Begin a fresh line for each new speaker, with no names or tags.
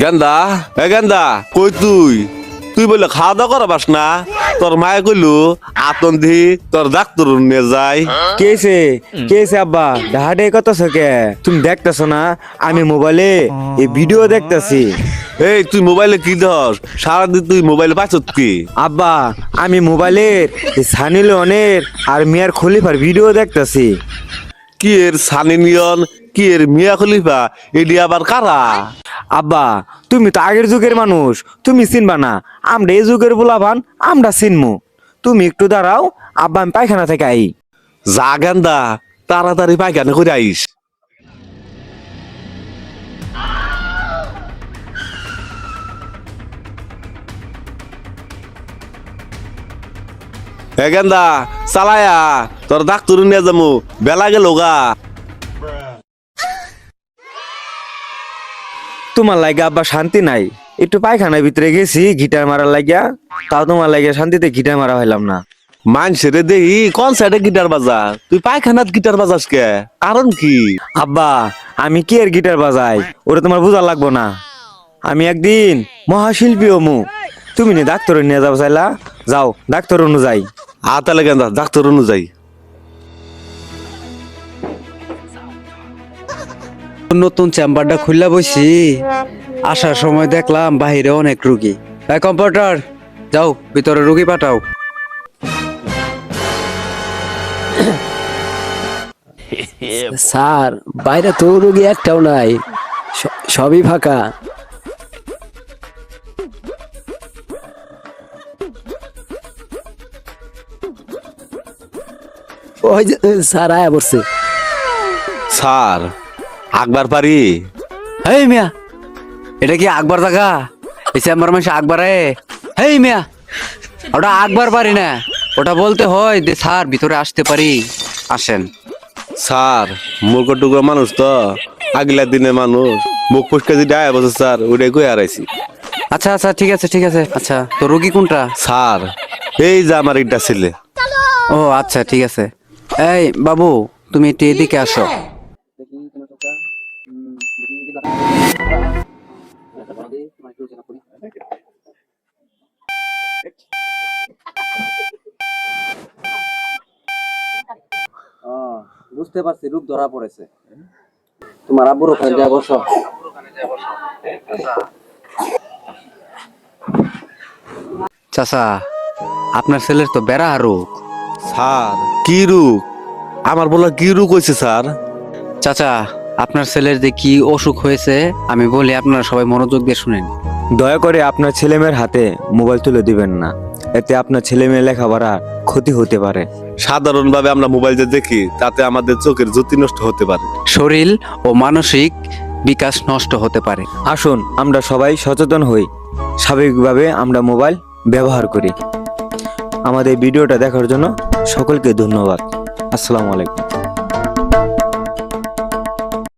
গেন্দা গেন্দা কই তুই তুই বলে খাওয়া দাওয়া করাবাস না তোর মায়ে কইলু আতন দি তোর ডাক্তার নিয়ে যায়।
কেছে কেছে আব্বা ডাহাডে কত সকে তুমি দেখতেছো না আমি মোবাইলে এই ভিডিও দেখতেছি।
এই তুই মোবাইলে কি ধর সারাদিন তুই মোবাইলে পাইছত কি?
আব্বা আমি মোবাইলের সানি লিওনের আর মিয়ার খলিফার ভিডিও দেখতেছি।
কি এর সানি লিওন কি এর মিয়া খলিফা এডি আবার কারা?
আব্বা তুমি তো আগের যুগের মানুষ, তুমি চিনবা না, আমরা এই যুগের বুলাবান আমরা চিনমু। তুমি একটু দাঁড়াও, আব্বা আমি পায়খানা থেকে আই।
যা গেন্দা তাড়াতাড়ি পায়খানা করে আইস। এ গেন্দা চালায়া তোর ডাক্তার নিয়ে যাবো, বেলা গেল গা।
তোমার লাগে আব্বা শান্তি নাই, একটু পায়খানার ভিতরে গেছি গিটার মারার লাগিয়া, তাও তোমার লাগে শান্তিতে গিটার মারা হইলাম না।
মানুষেরে দেহি কোন সাইডে গিটার বাজা, তুই পায়খানাত গিটার বাজাস কে? কারণ কি?
আব্বা আমি কি এর গিটার বাজাই ওটা তোমার বোঝা লাগবো না, আমি একদিন মহাশিল্পী হমু। তুমি নি ডাক্তার নিয়ে যাবো চাইলা, যাও ডাক্তার অনুযায়ী।
তাহলে গেন্দা ডাক্তার অনুযায়ী।
নতুন চেম্বারটা খুললা বইছি, আসার সময় দেখলাম বাহিরে অনেক রুগী। কম্পাউন্ডার যাও ভিতরে রুগী পাঠাও।
স্যার বাইরে তো রুগী একটাও নাই, সবই ফাঁকা। ওই যে স্যার আয়া পড়ছে।
স্যার আকবার পারি?
হেই মিয়া, এটা কি আকবর জায়গা? এই চেম্বার মাসে আকবর আয়ে? হেই মিয়া, ওটা আকবর পারি না, ওটা বলতে হয় যে স্যার ভিতরে আসতে পারি, আসেন।
স্যার মূর্খ টুকরো মানুষ তো, আগলা দিনে মানুষ, মুখ ফুসকে যদি আয় বসে স্যার ওটাই কই হারাইছি।
আচ্ছা আচ্ছা ঠিক আছে ঠিক আছে। আচ্ছা তো রুগী কোনটা?
স্যার এই যে আমার একটা ছেলে।
ও আচ্ছা ঠিক আছে। এই বাবু তুমি একটু এদিকে আসো। বুঝতে পারছি রূপ ধরা পড়েছে, তোমার আব্বুর ওখানে যা বসো। চাচা আপনার ছেলের তো বেড়া রোগ।
স্যার কি রোগ? আমার বলা কি রোগ হয়েছে স্যার?
চাচা আপনার ছেলের যে কি অসুখ হয়েছে আমি বলি, আপনারা সবাই মনোযোগ দিয়ে শুনেন।
দয়া করে আপনার ছেলেমেয়ের হাতে মোবাইল তুলে দিবেন না, এতে আপনার ছেলে মেয়ে লেখাপড়ার ক্ষতি হতে পারে।
সাধারণভাবে আমরা মোবাইল যে দেখি তাতে আমাদের চোখের জ্যোতি নষ্ট হতে পারে,
শরীর ও মানসিক বিকাশ নষ্ট হতে পারে।
আসুন আমরা সবাই সচেতন হই, স্বাভাবিকভাবে আমরা মোবাইল ব্যবহার করি। আমাদের ভিডিওটা দেখার জন্য সকলকে ধন্যবাদ। আসসালামু আলাইকুম।